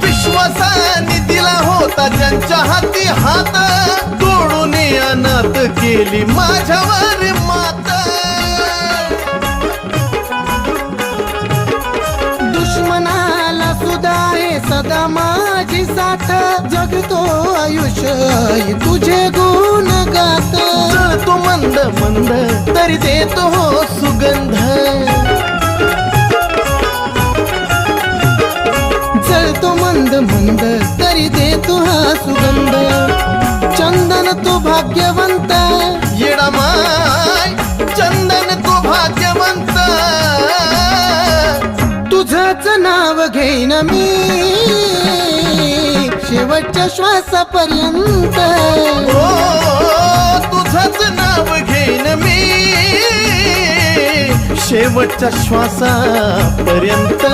विश्वासाने दिला होता ज्यांच्या हाती हात, तोडून अनाथ केली माझ्यावर मात. दुश्मनाला सुद्धा आहे सदा माझी साथ, जगतो आयुष्य तुझे गुण गात. जळतो मंद मंद तरी देतो हो सुगंध, जळतो मंद मंद तरी देतो हा सुगंध. चंदन तू भाग्यवंत, येडा माय चंदन तू भाग्यवंत. तुझंच नाव घेईन मी शेवटच्या श्वासापर्यंत. ओ तुझंच नाव घेईन मी शेवटच्या श्वासापर्यंत.